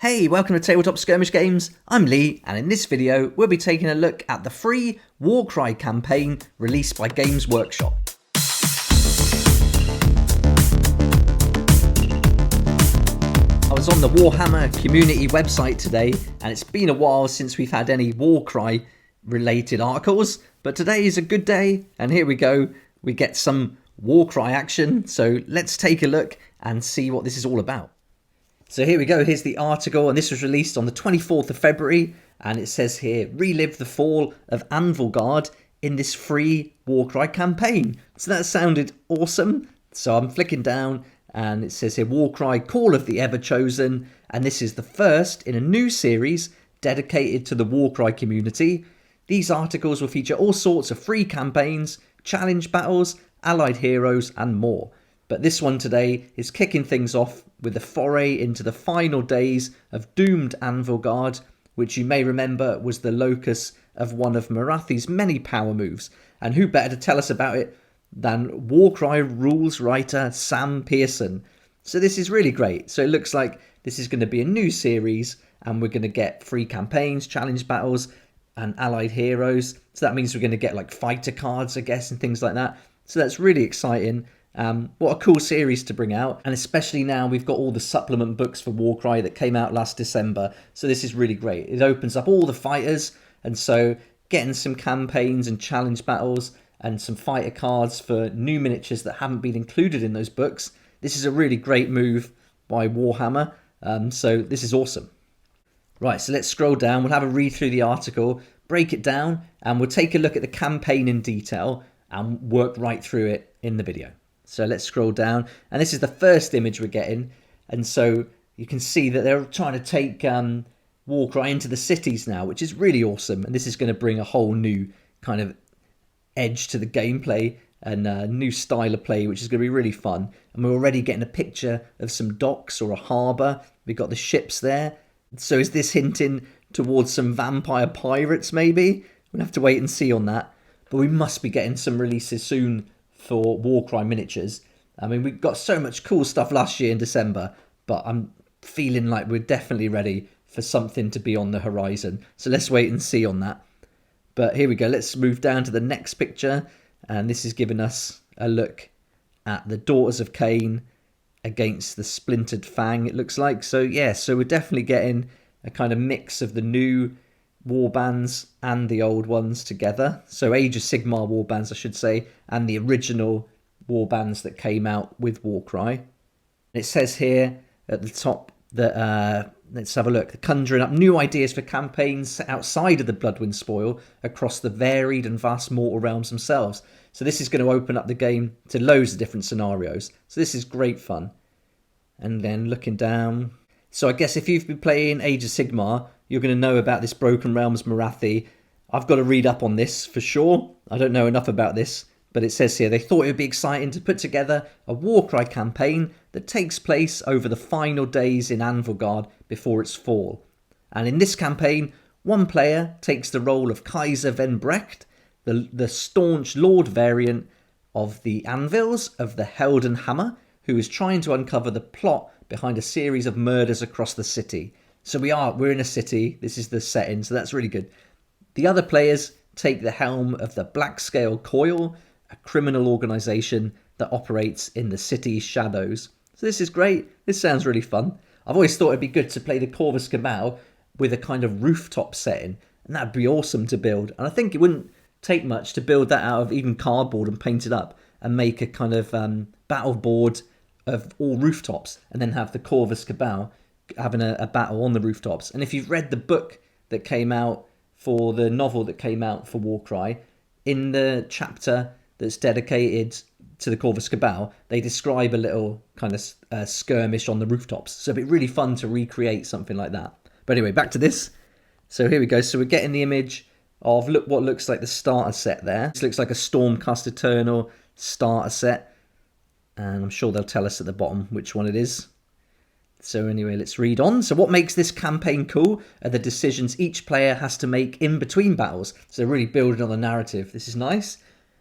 Hey, welcome to Tabletop Skirmish Games. I'm Lee, and in this video, we'll be taking a look at the free Warcry campaign released by Games Workshop. I was on the Warhammer community website today, and it's been a while since we've had any Warcry related articles, but today is a good day, and here we go. We get some Warcry action, so let's take a look and see what this is all about. So here we go, here's the article, and this was released on the 24th of February, and it says here, relive the fall of Anvilgard in this free Warcry campaign. So that sounded awesome. So I'm flicking down, and it says here, Warcry Call of the Everchosen, and this is the first in a new series dedicated to the Warcry community. These articles will feature all sorts of free campaigns, challenge battles, allied heroes, and more. But this one today is kicking things off with a foray into the final days of doomed Anvilgard, which you may remember was the locus of one of Marathi's many power moves. And who better to tell us about it than Warcry rules writer Sam Pearson. So this is really great. So it looks like this is going to be a new series, and we're going to get free campaigns, challenge battles, and allied heroes. So that means we're going to get like fighter cards, I guess, and things like that. So that's really exciting. What a cool series to bring out, and especially now we've got all the supplement books for Warcry that came out last December, so this is really great. It opens up all the fighters, and so getting some campaigns and challenge battles and some fighter cards for new miniatures that haven't been included in those books. This is a really great move by Warhammer, so this is awesome. Right, so let's scroll down, we'll have a read through the article, break it down, and we'll take a look at the campaign in detail and work right through it in the video. So let's scroll down, and this is the first image we're getting, and so you can see that they're trying to take Warcry into the cities now, which is really awesome, and this is going to bring a whole new kind of edge to the gameplay and a new style of play, which is going to be really fun. And we're already getting a picture of some docks or a harbour. We've got the ships there. So is this hinting towards some vampire pirates maybe? We'll have to wait and see on that, but we must be getting some releases soon for Warcry miniatures. I mean, we got so much cool stuff last year in December, but I'm feeling like we're definitely ready for something to be on the horizon. So let's wait and see on that. But here we go. Let's move down to the next picture, and this is giving us a look at the Daughters of Cain against the Splintered Fang, it looks like. So yeah, so we're definitely getting a kind of mix of the new warbands and the old ones together. So Age of Sigmar warbands, I should say, and the original warbands that came out with Warcry. It says here at the top that, let's have a look, conjuring up new ideas for campaigns set outside of the Bloodwind Spoil across the varied and vast mortal realms themselves. So this is going to open up the game to loads of different scenarios. So this is great fun. And then looking down, so I guess if you've been playing Age of Sigmar, you're going to know about this Broken Realms Marathi. I've got to read up on this for sure. I don't know enough about this, but it says here they thought it would be exciting to put together a Warcry campaign that takes place over the final days in Anvilgard before its fall. And in this campaign, one player takes the role of Kaiser Venbrecht, the staunch Lord variant of the Anvils of the Helden Hammer, who is trying to uncover the plot behind a series of murders across the city. So we're in a city, this is the setting, so that's really good. The other players take the helm of the Black Scale Coil, a criminal organisation that operates in the city's shadows. So this is great, this sounds really fun. I've always thought it'd be good to play the Corvus Cabal with a kind of rooftop setting, and that'd be awesome to build. And I think it wouldn't take much to build that out of even cardboard and paint it up and make a kind of battle board of all rooftops, and then have the Corvus Cabal having a battle on the rooftops. And if you've read the book that came out for the novel that came out for Warcry, in the chapter that's dedicated to the Corvus Cabal, they describe a little kind of skirmish on the rooftops. So it'd be really fun to recreate something like that. But anyway, back to this. So here we go. So we're getting the image of what looks like the starter set there. This looks like a Stormcast Eternal starter set. And I'm sure they'll tell us at the bottom which one it is. So anyway, let's read on. So what makes this campaign cool are the decisions each player has to make in between battles. So really building on the narrative. This is nice.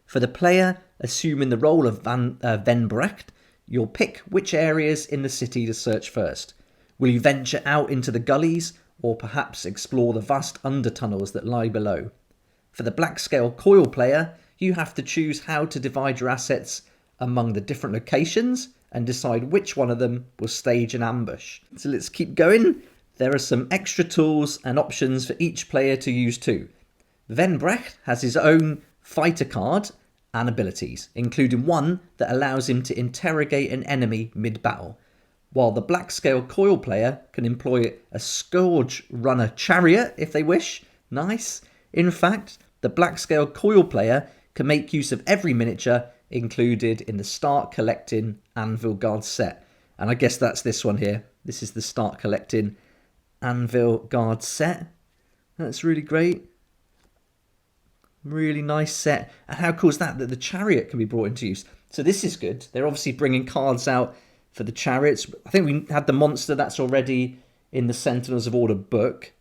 For the player assuming the role of Venbrecht, you'll pick which areas in the city to search first. Will you venture out into the gullies, or perhaps explore the vast undertunnels that lie below? For the Black Scale Coil player, you have to choose how to divide your assets among the different locations and decide which one of them will stage an ambush. So let's keep going. There are some extra tools and options for each player to use too. Venbrecht has his own fighter card and abilities, including one that allows him to interrogate an enemy mid-battle, while the Black Scale Coil player can employ a Scourge Runner Chariot if they wish. Nice. In fact, the Black Scale Coil player can make use of every miniature included in the Start Collecting Anvil Guard set. And I guess that's this one here. This is the Start Collecting Anvil Guard set. That's really great. Really nice set. And how cool is that the Chariot can be brought into use? So this is good. They're obviously bringing cards out for the Chariots. I think we had the monster that's already in the Sentinels of Order book.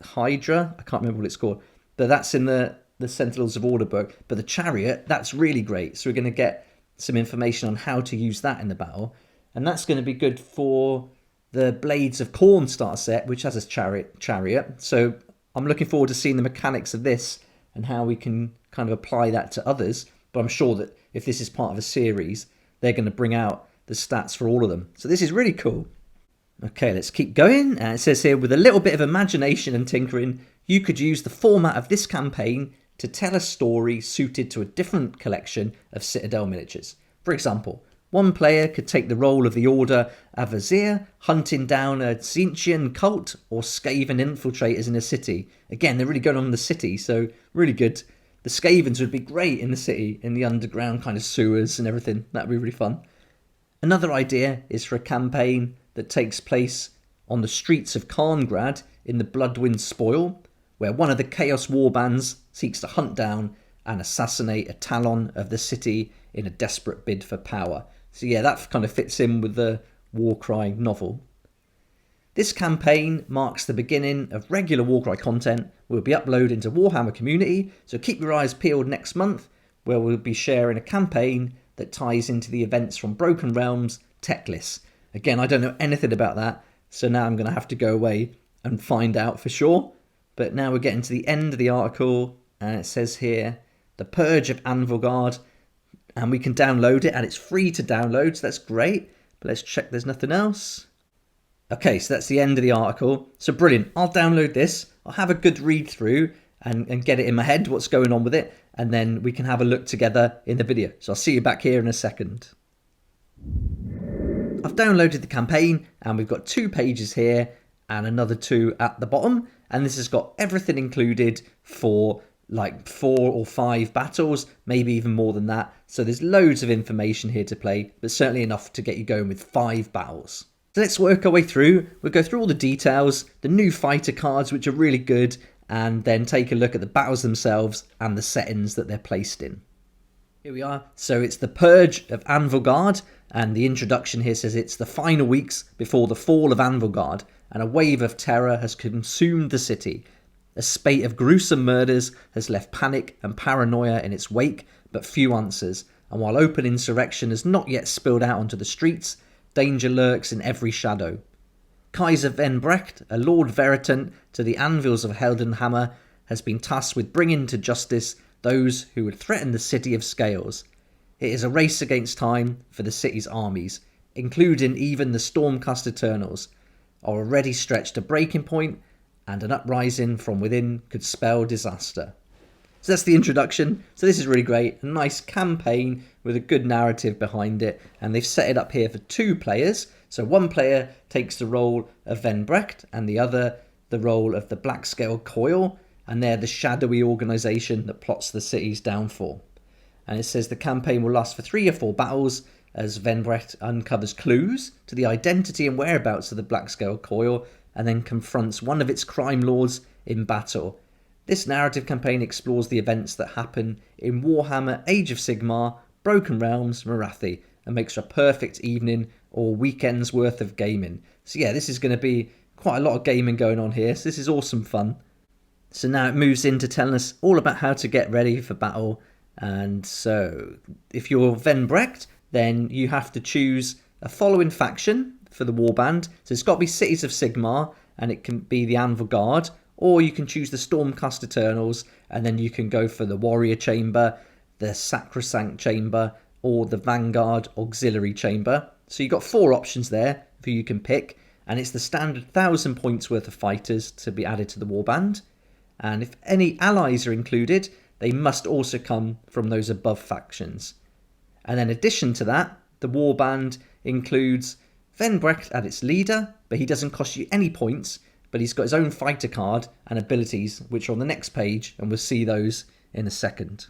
Hydra, I can't remember what it's called. But that's in the Sentinels of Order book. But the Chariot, that's really great. So we're going to get some information on how to use that in the battle. And that's going to be good for the Blades of Khorne starter set, which has a chariot. So I'm looking forward to seeing the mechanics of this and how we can kind of apply that to others. But I'm sure that if this is part of a series, they're going to bring out the stats for all of them. So this is really cool. Okay, let's keep going. And it says here, with a little bit of imagination and tinkering, you could use the format of this campaign to tell a story suited to a different collection of Citadel miniatures. For example, one player could take the role of the Order Avazir, hunting down a Tzeentchian cult or Skaven infiltrators in a city. Again, they're really going on in the city, so really good. The Skavens would be great in the city, in the underground kind of sewers and everything. That would be really fun. Another idea is for a campaign that takes place on the streets of Karngrad in the Bloodwind Spoil, where one of the Chaos Warbands seeks to hunt down and assassinate a Talon of the city in a desperate bid for power. So yeah, that kind of fits in with the Warcry novel. This campaign marks the beginning of regular Warcry content. We'll be uploading to Warhammer Community, so keep your eyes peeled next month, where we'll be sharing a campaign that ties into the events from Broken Realms tech lists. Again, I don't know anything about that, so now I'm going to have to go away and find out for sure. But now we're getting to the end of the article, and it says here, The Purge of Anvilgard, and we can download it, and it's free to download, so that's great. But let's check there's nothing else. Okay, so that's the end of the article. So brilliant. I'll download this. I'll have a good read through and get it in my head, what's going on with it. And then we can have a look together in the video. So I'll see you back here in a second. I've downloaded the campaign, and we've got 2 pages here and another 2 at the bottom. And this has got everything included for like 4 or 5 battles, maybe even more than that. So there's loads of information here to play, but certainly enough to get you going with 5 battles. So let's work our way through. We'll go through all the details, the new fighter cards, which are really good, and then take a look at the battles themselves and the settings that they're placed in. Here we are. So it's the Purge of Anvilgard, and the introduction here says it's the final weeks before the fall of Anvilgard, and a wave of terror has consumed the city. A spate of gruesome murders has left panic and paranoia in its wake, but few answers, and while open insurrection has not yet spilled out onto the streets, danger lurks in every shadow. Kaiser Venbrecht, a Lord Veritant to the Anvils of Heldenhammer, has been tasked with bringing to justice those who would threaten the City of Scales. It is a race against time for the city's armies, including even the Stormcast Eternals, are already stretched to breaking point, and an uprising from within could spell disaster. So that's the introduction. So this is really great. A nice campaign with a good narrative behind it. And they've set it up here for 2 players. So one player takes the role of Venbrecht and the other the role of the Black Scale Coil. And they're the shadowy organisation that plots the city's downfall. And it says the campaign will last for 3 or 4 battles as Venbrecht uncovers clues to the identity and whereabouts of the Black Scale Coil and then confronts one of its crime lords in battle. This narrative campaign explores the events that happen in Warhammer Age of Sigmar, Broken Realms, Morathi, and makes for a perfect evening or weekend's worth of gaming. So yeah, this is going to be quite a lot of gaming going on here, so this is awesome fun. So now it moves into telling us all about how to get ready for battle. And so if you're Venbrecht, then you have to choose a following faction for the warband. So it's got to be Cities of Sigmar, and it can be the Anvil Guard, or you can choose the Stormcast Eternals, and then you can go for the Warrior Chamber, the Sacrosanct Chamber, or the Vanguard Auxiliary Chamber. So you've got 4 options there for you can pick, and it's the standard 1,000 points worth of fighters to be added to the warband. And if any allies are included, they must also come from those above factions. And then in addition to that, the warband includes Venbrecht as its leader, but he doesn't cost you any points, but he's got his own fighter card and abilities, which are on the next page, and we'll see those in a second.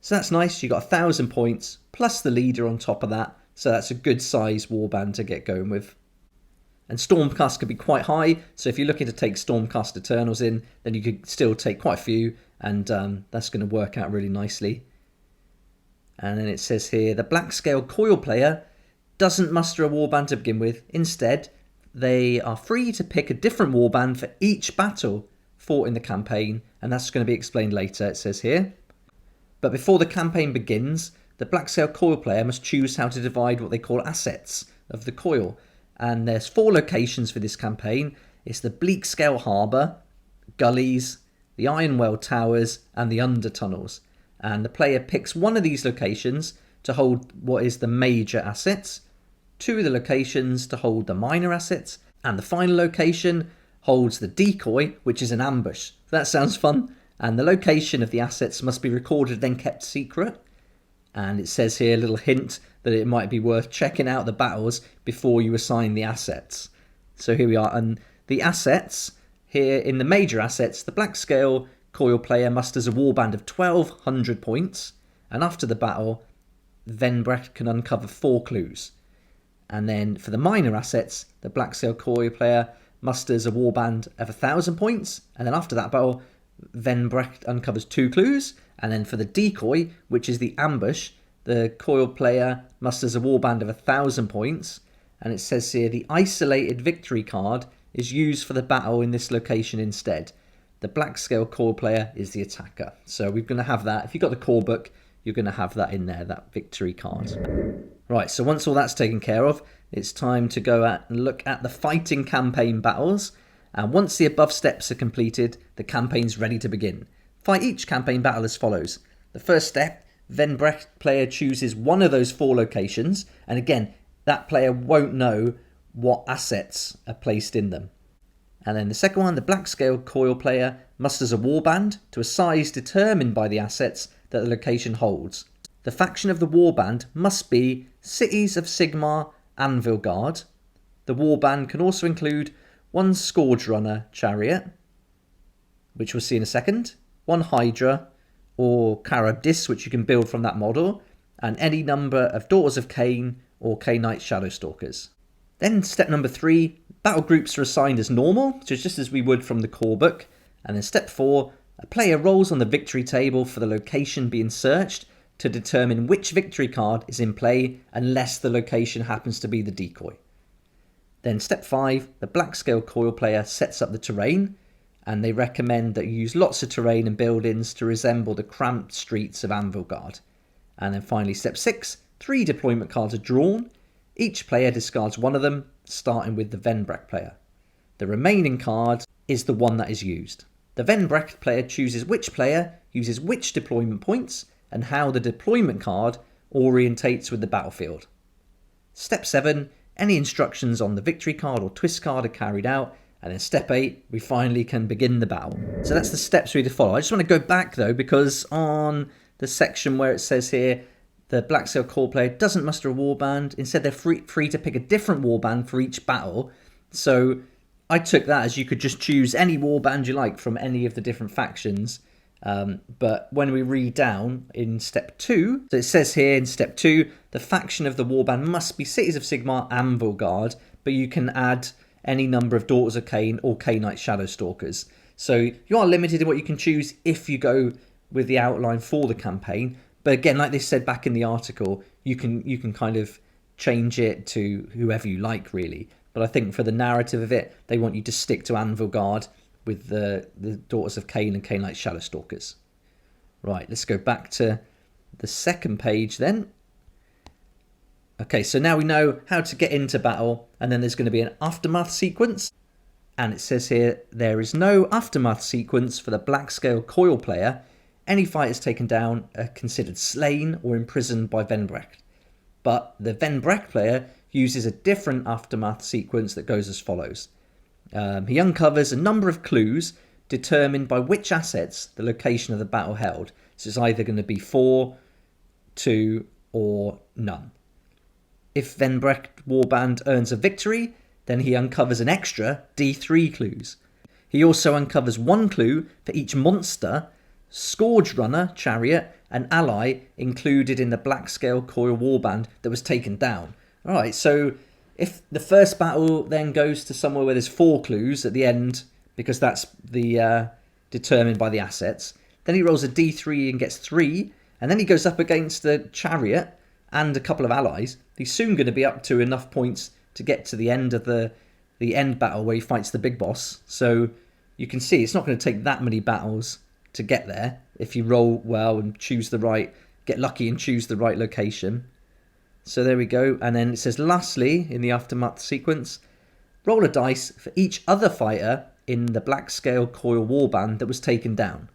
So that's nice, you got 1,000 points, plus the leader on top of that, so that's a good size warband to get going with. And Stormcast can be quite high, so if you're looking to take Stormcast Eternals in, then you could still take quite a few, and that's going to work out really nicely. And then it says here, the Black Scale Coil player doesn't muster a warband to begin with. Instead, they are free to pick a different warband for each battle fought in the campaign, and that's going to be explained later, it says here. But before the campaign begins, the Black Scale Coil player must choose how to divide what they call assets of the coil. And there's 4 locations for this campaign. It's the Bleak Scale Harbour, Gullies, the Ironwell Towers, and the Undertunnels. And the player picks one of these locations to hold what is the major assets, 2 of the locations to hold the minor assets, and the final location holds the decoy, which is an ambush. That sounds fun. And the location of the assets must be recorded, then kept secret. And it says here a little hint that it might be worth checking out the battles before you assign the assets. So here we are. And the assets, here in the major assets, the Black Scale Coil player musters a warband of 1,200 points. And after the battle, Venbrecht can uncover 4 clues. And then for the minor assets, the Black Scale Coil player musters a warband of 1,000 points. And then after that battle, Venbrecht uncovers 2 clues. And then for the decoy, which is the ambush, the coil player musters a warband of 1,000 points. And it says here, the isolated victory card is used for the battle in this location instead. The Black Scale Coil player is the attacker. So we're going to have that. If you've got the core book, you're going to have that in there, that victory card. Right, so once all that's taken care of, it's time to go and look at the fighting campaign battles. And once the above steps are completed, the campaign's ready to begin. Fight each campaign battle as follows. The first step, Venbrecht player chooses one of those 4 locations, and again, that player won't know what assets are placed in them. And then the second one, the Black Scale Coil player musters a warband to a size determined by the assets that the location holds. The faction of the warband must be Cities of Sigmar Anvil Guard. The warband can also include 1 Scourge Runner Chariot, which we'll see in a second, 1 Hydra or Carabdis, which you can build from that model, and any number of Daughters of Cain or Cainite Shadowstalkers. Then step number 3, battle groups are assigned as normal, so just as we would from the core book. And then step 4, a player rolls on the victory table for the location being searched to determine which victory card is in play unless the location happens to be the decoy. Then step 5, the Black Scale Coil player sets up the terrain, and they recommend that you use lots of terrain and buildings to resemble the cramped streets of Anvilgard. And then finally step 6, 3 deployment cards are drawn. Each player discards one of them, starting with the Venbrecht player. The remaining card is the one that is used. The Venbrecht player chooses which player uses which deployment points and how the deployment card orientates with the battlefield. Step 7, any instructions on the victory card or twist card are carried out. And then step 8, we finally can begin the battle. So that's the steps we need to follow. I just want to go back though, because on the section where it says here, the Black Scale Coil player doesn't muster a warband. Instead, they're free to pick a different warband for each battle. So I took that as you could just choose any warband you like from any of the different factions. But when we read down in step 2, so it says here in step 2, the faction of the warband must be Cities of Sigmar Anvilgard, but you can add any number of Daughters of Cain or Cainite Shadowstalkers. So you are limited in what you can choose if you go with the outline for the campaign. But again, like they said back in the article, you can kind of change it to whoever you like, really. But I think for the narrative of it, they want you to stick to Anvilgard with the Daughters of Cain and Cainite Shadowstalkers. Right, let's go back to the second page then. Okay, so now we know how to get into battle, and then there's going to be an aftermath sequence. And it says here, there is no aftermath sequence for the black scale coil player. Any fighters taken down are considered slain or imprisoned by Venbrecht. But the Venbrecht player uses a different aftermath sequence that goes as follows. He uncovers a number of clues determined by which assets the location of the battle held. So it's either going to be 4, 2, or none. If Venbrecht Warband earns a victory, then he uncovers an extra D3 clues. He also uncovers 1 clue for each monster, Scourge Runner, Chariot, and ally included in the black scale coil warband that was taken down. Alright, so if the first battle then goes to somewhere where there's 4 clues at the end, because that's the determined by the assets, then he rolls a D3 and gets 3, and then he goes up against the Chariot and a couple of allies. He's soon going to be up to enough points to get to the end of the end battle where he fights the big boss. So you can see it's not going to take that many battles to get there if you roll well and get lucky and choose the right location. So there we go. And then it says, lastly, in the aftermath sequence, roll a dice for each other fighter in the black scale coil warband that was taken down.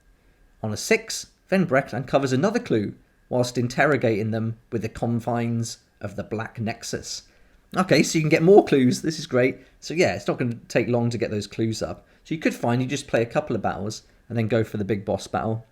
On a 6, Venbrecht uncovers another clue whilst interrogating them with the confines of the Black Nexus. Okay, so you can get more clues. This is great. So yeah, it's not going to take long to get those clues up. So you could find you just play a couple of battles and then go for the big boss battle.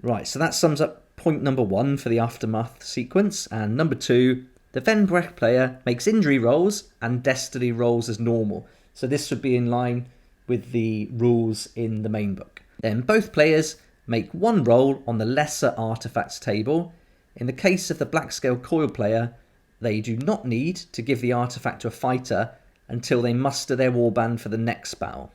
Right, so that sums up point number 1 for the aftermath sequence. And number 2, the Venbrecht player makes injury rolls and destiny rolls as normal. So this would be in line with the rules in the main book. Then both players make 1 roll on the lesser artifacts table. In the case of the black scale coil player, they do not need to give the artifact to a fighter until they muster their warband for the next battle.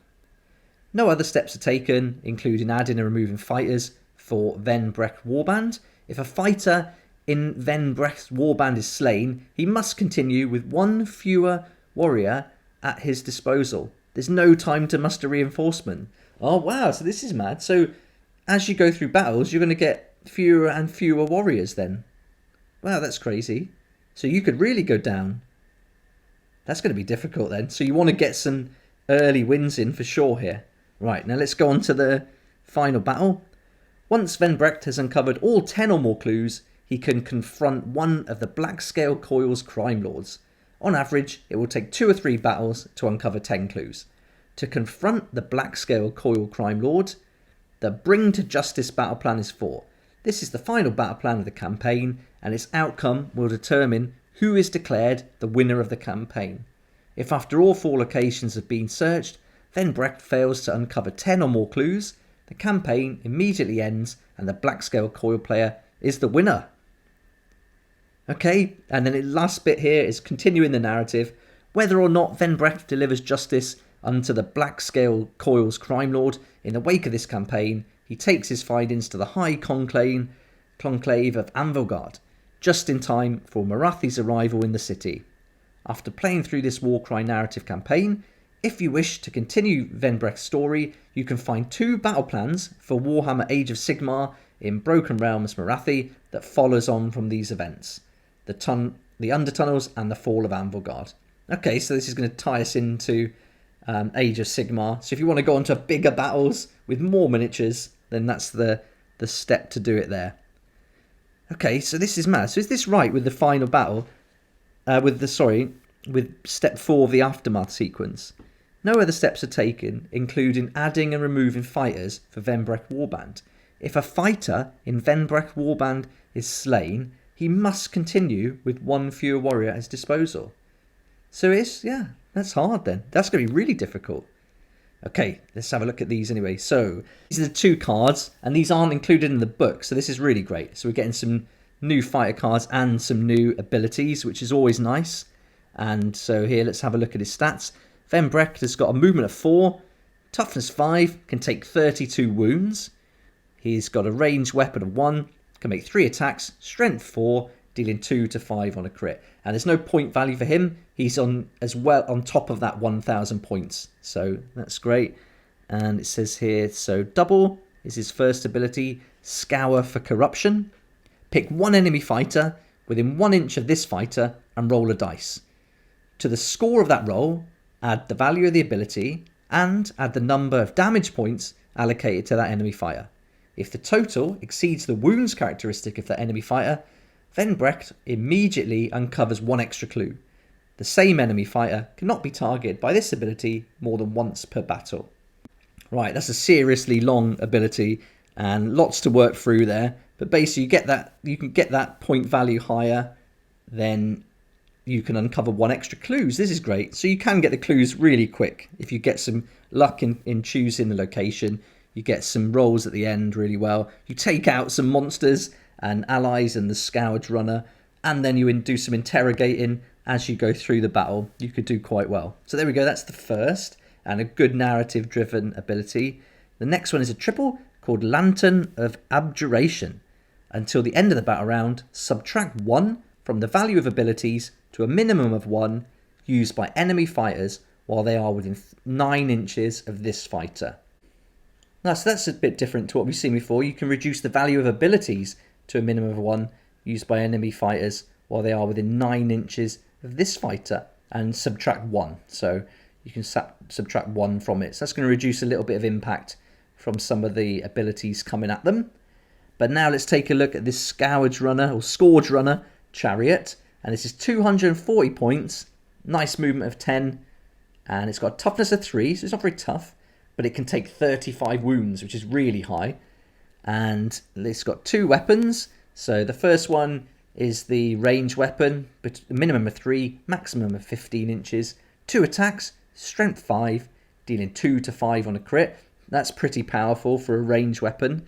No other steps are taken, including adding and removing fighters for Venbrecht warband. If a fighter in Venbrecht's warband is slain, he must continue with 1 fewer warrior at his disposal. There's no time to muster reinforcement. Oh wow, so this is mad. So as you go through battles, you're going to get fewer and fewer warriors then. Wow, that's crazy. So you could really go down. That's going to be difficult then. So you want to get some early wins in for sure here. Right, now let's go on to the final battle. Once Venbrecht has uncovered all 10 or more clues, he can confront one of the Black Scale Coil's crime lords. On average, it will take 2 or 3 battles to uncover 10 clues. To confront the Black Scale Coil crime lord, the Bring to Justice battle plan is 4. This is the final battle plan of the campaign, and its outcome will determine who is declared the winner of the campaign. If after all 4 locations have been searched, Venbrecht fails to uncover 10 or more clues, the campaign immediately ends and the Black Scale Coil player is the winner. Okay, and then the last bit here is continuing the narrative. Whether or not Venbrecht delivers justice unto the Black Scale Coil's crime lord in the wake of this campaign, he takes his findings to the High Conclave of Anvilgard, just in time for Morathi's arrival in the city. After playing through this Warcry narrative campaign, if you wish to continue Venbrecht's story, you can find 2 battle plans for Warhammer Age of Sigmar in Broken Realms Morathi that follows on from these events. The Undertunnels and the Fall of Anvilgard. Okay, so this is going to tie us into Age of Sigmar. So if you want to go on to bigger battles with more miniatures, then that's the step to do it there. Okay, so this is mad. So is this right with the final battle? With step 4 of the aftermath sequence? No other steps are taken, including adding and removing fighters for Venbrecht warband. If a fighter in Venbrecht warband is slain, he must continue with 1 fewer warrior at his disposal. So that's hard then. That's going to be really difficult. Okay, let's have a look at these anyway. So these are the 2 cards, and these aren't included in the book, so this is really great. So we're getting some new fighter cards and some new abilities, which is always nice. And so here, let's have a look at his stats. Venbrecht has got a movement of 4, toughness 5, can take 32 wounds. He's got a ranged weapon of 1, can make 3 attacks, strength 4, dealing 2 to 5 on a crit. And there's no point value for him. He's on top of that 1,000 points. So that's great. And it says here, so double is his first ability, Scour for Corruption. Pick 1 enemy fighter within 1 inch of this fighter and roll a dice. To the score of that roll, add the value of the ability and add the number of damage points allocated to that enemy fighter. If the total exceeds the wounds characteristic of that enemy fighter, Venbrecht immediately uncovers 1 extra clue. The same enemy fighter cannot be targeted by this ability more than once per battle. Right, that's a seriously long ability and lots to work through there. But basically you can get that point value higher, then you can uncover 1 extra clues. This is great. So you can get the clues really quick. If you get some luck in choosing the location, you get some rolls at the end really well. You take out some monsters and allies and the Scourge Runner, and then you do some interrogating as you go through the battle. You could do quite well. So there we go. That's the first, and a good narrative-driven ability. The next one is a triple called Lantern of Abjuration. Until the end of the battle round, subtract 1 from the value of abilities to a minimum of 1 used by enemy fighters while they are within 9 inches of this fighter. Now, so that's a bit different to what we've seen before. You can reduce the value of abilities to a minimum of 1 used by enemy fighters while they are within 9 inches of this fighter and subtract 1. So you can subtract 1 from it. So that's going to reduce a little bit of impact from some of the abilities coming at them. But now let's take a look at this Scourge Runner Chariot. And this is 240 points, nice movement of 10, and it's got a toughness of 3, so it's not very tough, but it can take 35 wounds, which is really high. And it's got 2 weapons. So the first one is the range weapon, but a minimum of 3, maximum of 15 inches, 2 attacks, strength 5, dealing 2 to 5 on a crit. That's pretty powerful for a range weapon.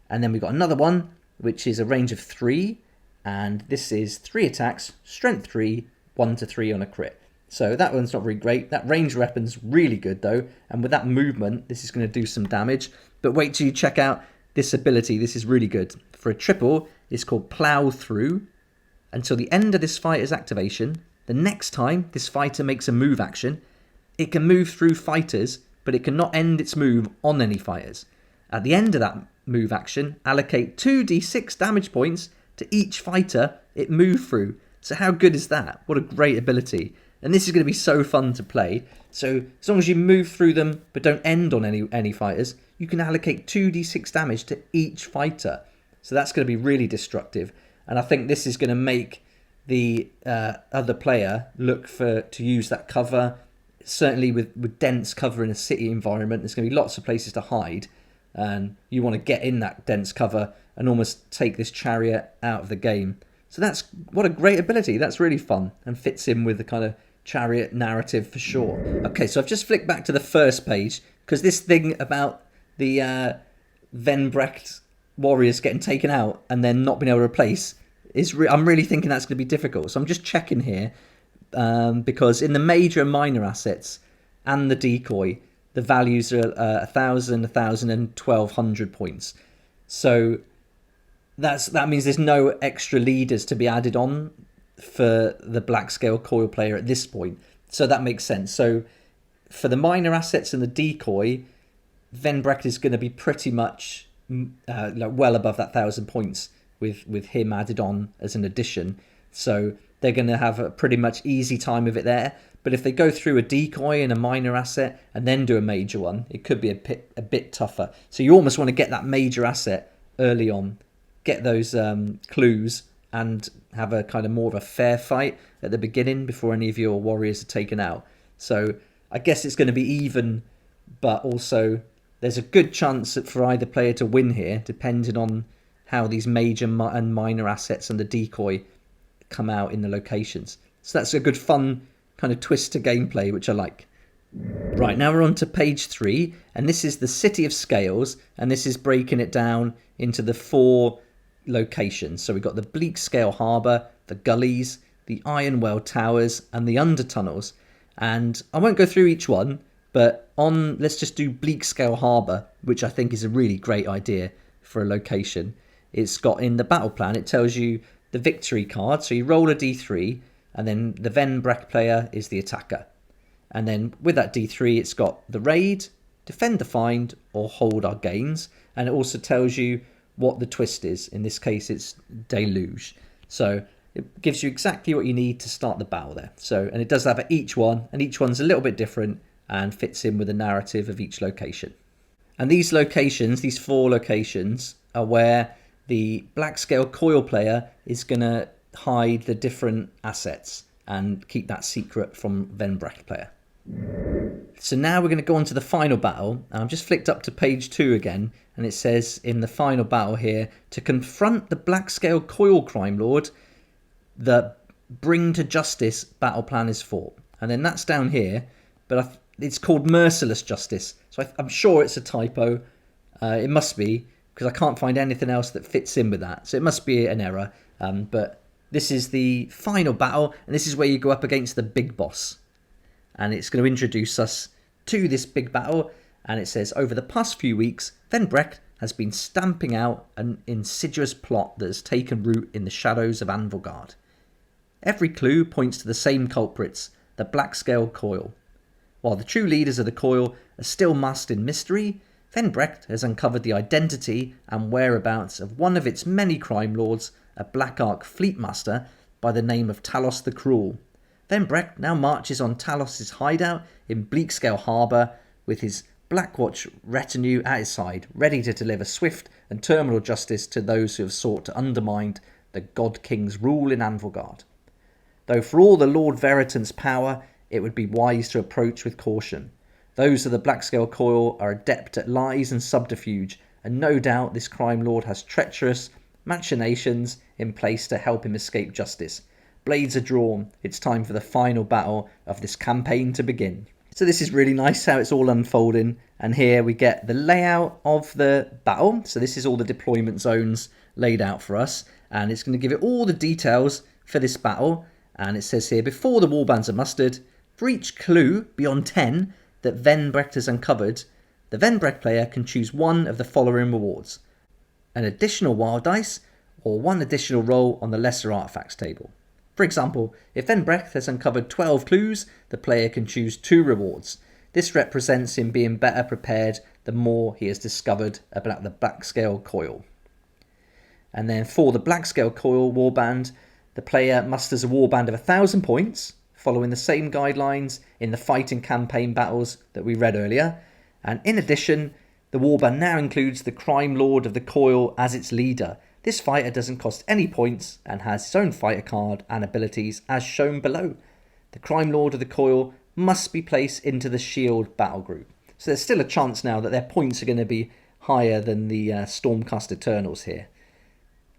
And then we've got another one, which is a range of 3. And this is 3 attacks, strength 3, 1 to 3 on a crit. So that one's not very great. That range weapon's really good though. And with that movement, this is going to do some damage. But wait till you check out this ability. This is really good. For a triple, it's called Plow Through. Until the end of this fighter's activation, the next time this fighter makes a move action, it can move through fighters, but it cannot end its move on any fighters. At the end of that move action, allocate 2d6 damage points to each fighter it moved through. So how good is that? What a great ability. And this is going to be so fun to play. So as long as you move through them but don't end on any fighters, you can allocate 2d6 damage to each fighter. So that's going to be really destructive. And I think this is going to make the other player look to use that cover. Certainly with dense cover in a city environment, there's going to be lots of places to hide. And you want to get in that dense cover and almost take this Chariot out of the game. So what a great ability. That's really fun and fits in with the kind of Chariot narrative for sure. Okay, so I've just flicked back to the first page because this thing about the Venbrecht warriors getting taken out and then not being able to replace I'm really thinking that's going to be difficult. So I'm just checking here because in the major and minor assets and the decoy, the values are 1,000, 1,000 and 1,200 points. So that means there's no extra leaders to be added on for the Black Scale Coil player at this point. So that makes sense. So for the minor assets and the decoy, Venbrecht is going to be pretty much well above that 1,000 points with him added on as an addition. So they're going to have a pretty much easy time of it there. But if they go through a decoy and a minor asset and then do a major one, it could be a bit tougher. So you almost want to get that major asset early on, get those clues and have a kind of more of a fair fight at the beginning before any of your warriors are taken out. So I guess it's going to be even, but also there's a good chance for either player to win here, depending on how these major and minor assets and the decoy come out in the locations. So that's a good fun kind of twist to gameplay, which I like. Right, now we're on to page 3, and this is the City of Scales, and this is breaking it down into the 4 locations. So we've got the Bleak Scale Harbour, the Gullies, the Ironwell Towers, and the Undertunnels. And I won't go through each one, but let's just do Bleak Scale Harbour, which I think is a really great idea for a location. It's got in the battle plan, it tells you the victory card, so you roll a d3, and then the Venbrecht player is the attacker. And then with that d3, it's got the raid, defend the find, or hold our gains. And it also tells you what the twist is. In this case, it's deluge. So it gives you exactly what you need to start the battle there. So, and it does that for each one, and each one's a little bit different and fits in with the narrative of each location. And these locations, these 4 locations, are where the Black Scale Coil player is going to hide the different assets and keep that secret from Venbrecht player. So now we're going to go on to the final battle, and I've just flicked up to page 2 again, and it says in the final battle here, to confront the Black Scale Coil Crime Lord, the Bring to Justice battle plan is fought. And then that's down here, but it's called Merciless Justice. So I'm sure it's a typo. It must be, because I can't find anything else that fits in with that. So it must be an error. But this is the final battle, and this is where you go up against the big boss. And it's going to introduce us to this big battle. And it says, over the past few weeks, Venbrecht has been stamping out an insidious plot that has taken root in the shadows of Anvilgard. Every clue points to the same culprits, the Black Scale Coil. While the true leaders of the Coil are still masked in mystery, Venbrecht has uncovered the identity and whereabouts of one of its many crime lords, a Black Ark Fleetmaster by the name of Talos the Cruel. Venbrecht now marches on Talos' hideout in Bleakscale Harbour with his Blackwatch retinue at his side, ready to deliver swift and terminal justice to those who have sought to undermine the God King's rule in Anvilgard. Though for all the Lord Veritant's power, it would be wise to approach with caution. Those of the Black Scale Coil are adept at lies and subterfuge, and no doubt this crime lord has treacherous machinations in place to help him escape justice. Blades are drawn. It's time for the final battle of this campaign to begin. So this is really nice how it's all unfolding, and here we get the layout of the battle. So this is all the deployment zones laid out for us, and it's going to give it all the details for this battle. And it says here, before the warbands are mustered, for each clue beyond 10 that Venbrecht has uncovered, the Venbrecht player can choose one of the following rewards: an additional wild dice or one additional roll on the lesser artifacts table. For example, if Venbrecht has uncovered 12 clues, the player can choose 2 rewards. This represents him being better prepared the more he has discovered about the Black Scale Coil. And then for the Black Scale Coil warband, the player musters a warband of 1,000 points, following the same guidelines in the fighting campaign battles that we read earlier. And in addition, the warband now includes the Crime Lord of the Coil as its leader. This fighter doesn't cost any points and has his own fighter card and abilities as shown below. The Crime Lord of the Coil must be placed into the Shield battle group. So there's still a chance now that their points are going to be higher than the Stormcast Eternals here.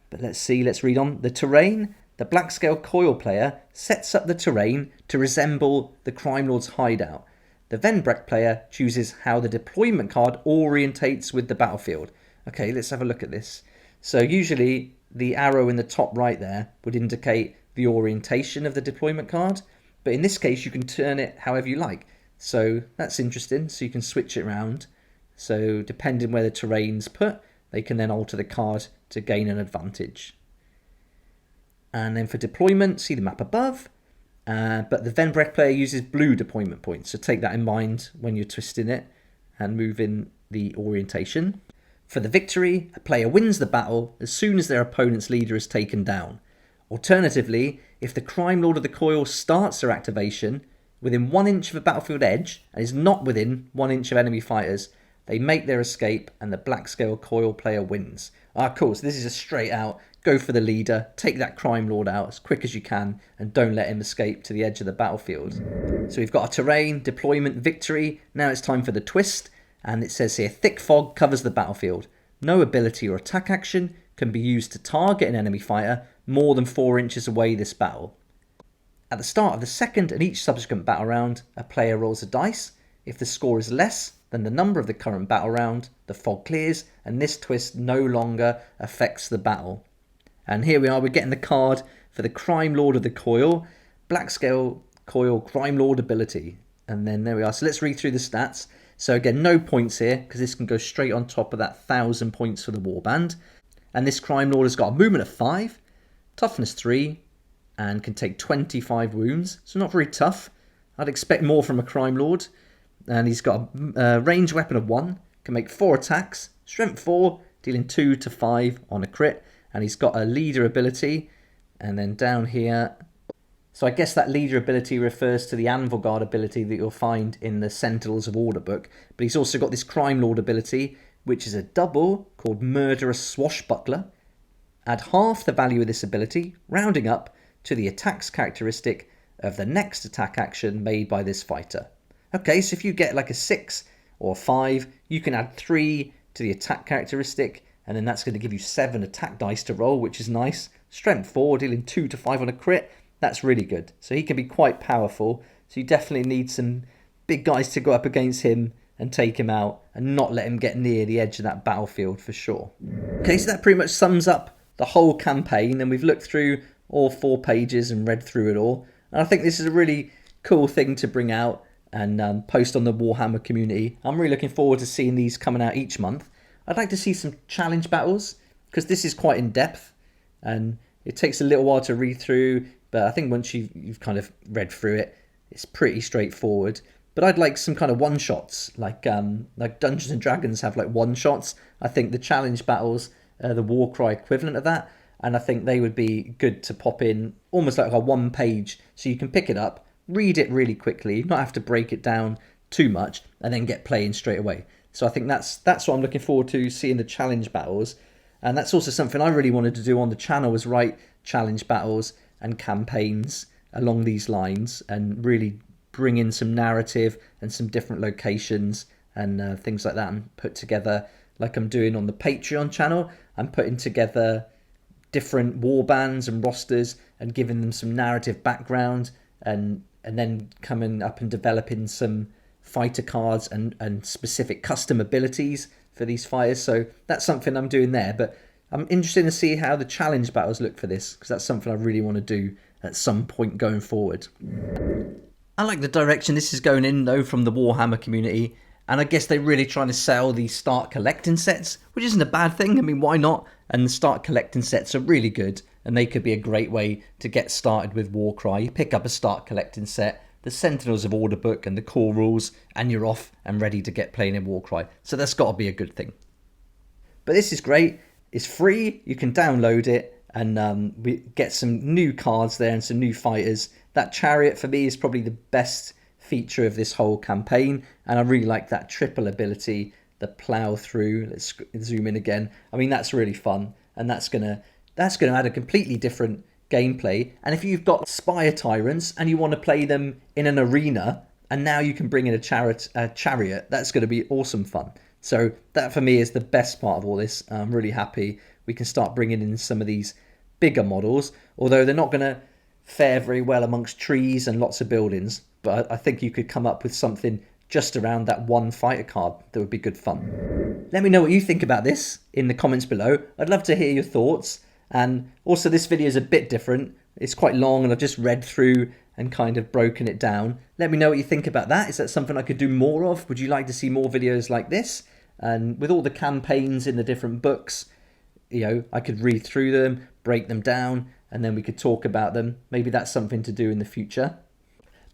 But let's read on. The terrain. The Black Scale Coil player sets up the terrain to resemble the Crime Lord's hideout. The Venbrecht player chooses how the deployment card orientates with the battlefield. Okay, let's have a look at this. So usually the arrow in the top right there would indicate the orientation of the deployment card, but in this case you can turn it however you like. So that's interesting, so you can switch it around. So depending where the terrain's put, they can then alter the card to gain an advantage. And then for deployment, see the map above. But the Venbrecht player uses blue deployment points, so take that in mind when you're twisting it and moving the orientation. For the victory, a player wins the battle as soon as their opponent's leader is taken down. Alternatively, if the Crime Lord of the Coil starts their activation within 1 inch of a battlefield edge and is not within 1 inch of enemy fighters, they make their escape and the Black Scale Coil player wins. Cool, so this is a straight out, go for the leader, take that Crime Lord out as quick as you can and don't let him escape to the edge of the battlefield. So we've got a terrain, deployment, victory. Now it's time for the twist, and it says here, thick fog covers the battlefield. No ability or attack action can be used to target an enemy fighter more than 4 inches away this battle. At the start of the second and each subsequent battle round, a player rolls a dice. If the score is less than the number of the current battle round, the fog clears and this twist no longer affects the battle. And here we are, we're getting the card for the Crime Lord of the Coil, Black Scale Coil Crime Lord ability. And then there we are. So let's read through the stats. So again, no points here because this can go straight on top of that 1,000 points for the warband. And this Crime Lord has got a movement of 5, toughness 3, and can take 25 wounds. So not very tough. I'd expect more from a Crime Lord. And he's got a ranged weapon of 1, can make 4 attacks, strength 4, dealing 2 to 5 on a crit. And he's got a leader ability, And then down here, so I guess that leader ability refers to the Anvil Guard ability that you'll find in the Sentinels of Order book. But he's also got this Crime Lord ability, which is a double called Murderous Swashbuckler. Add half the value of this ability, rounding up to the attacks characteristic of the next attack action made by this fighter. Okay, so if you get like a 6 or 5, you can add 3 to the attack characteristic, and then that's going to give you 7 attack dice to roll, which is nice. Strength 4, dealing 2 to 5 on a crit. That's really good. So he can be quite powerful. So you definitely need some big guys to go up against him and take him out and not let him get near the edge of that battlefield for sure. Okay, so that pretty much sums up the whole campaign, and we've looked through all 4 pages and read through it all. And I think this is a really cool thing to bring out and post on the Warhammer community. I'm really looking forward to seeing these coming out each month. I'd like to see some challenge battles, because this is quite in depth and it takes a little while to read through, but I think once you've kind of read through it, it's pretty straightforward. But I'd like some kind of one-shots, like Dungeons and Dragons have like one-shots. I think the challenge battles are the Warcry equivalent of that, and I think they would be good to pop in almost like a one page, so you can pick it up, read it really quickly, not have to break it down too much, and then get playing straight away. So I think that's what I'm looking forward to, seeing the challenge battles. And that's also something I really wanted to do on the channel, was write challenge battles and campaigns along these lines and really bring in some narrative and some different locations and things like that, and put together, like I'm doing on the Patreon channel, I'm putting together different war bands and rosters and giving them some narrative background, and then coming up and developing some fighter cards and specific custom abilities for these fighters. So that's something I'm doing there, but I'm interested to see how the challenge battles look for this, because that's something I really want to do at some point going forward. I like the direction this is going in though from the Warhammer community, and I guess they're really trying to sell these start collecting sets, which isn't a bad thing. I mean, why not? And the start collecting sets are really good, and they could be a great way to get started with Warcry. You pick up a start collecting set, the Sentinels of Order book and the core rules, and you're off and ready to get playing in Warcry. So that's got to be a good thing. But this is great. It's free. You can download it, and we get some new cards there and some new fighters. That Chariot for me is probably the best feature of this whole campaign, and I really like that triple ability, the plow through. Let's zoom in again. I mean, that's really fun, and that's gonna add a completely different gameplay. And if you've got Spire Tyrants and you want to play them in an arena, and now you can bring in a chariot, that's going to be awesome fun. So that for me is the best part of all this. I'm really happy we can start bringing in some of these bigger models, although they're not going to fare very well amongst trees and lots of buildings. But I think you could come up with something just around that one fighter card that would be good fun. Let me know what you think about this in the comments below. I'd love to hear your thoughts. And also, this video is a bit different. It's quite long and I've just read through and kind of broken it down. Let me know what you think about that. Is that something I could do more of? Would you like to see more videos like this? And with all the campaigns in the different books, you know, I could read through them, break them down, and then we could talk about them. Maybe that's something to do in the future.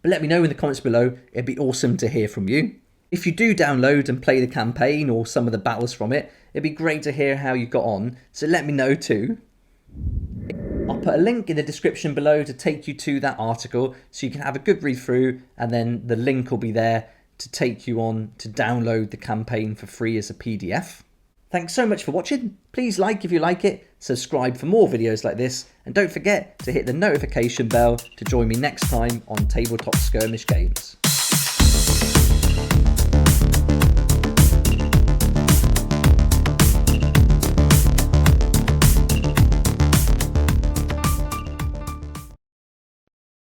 But let me know in the comments below. It'd be awesome to hear from you. If you do download and play the campaign or some of the battles from it, it'd be great to hear how you got on. So let me know too. I'll put a link in the description below to take you to that article so you can have a good read through, and then the link will be there to take you on to download the campaign for free as a PDF. Thanks so much for watching. Please like if you like it, subscribe for more videos like this, and don't forget to hit the notification bell to join me next time on Tabletop Skirmish Games.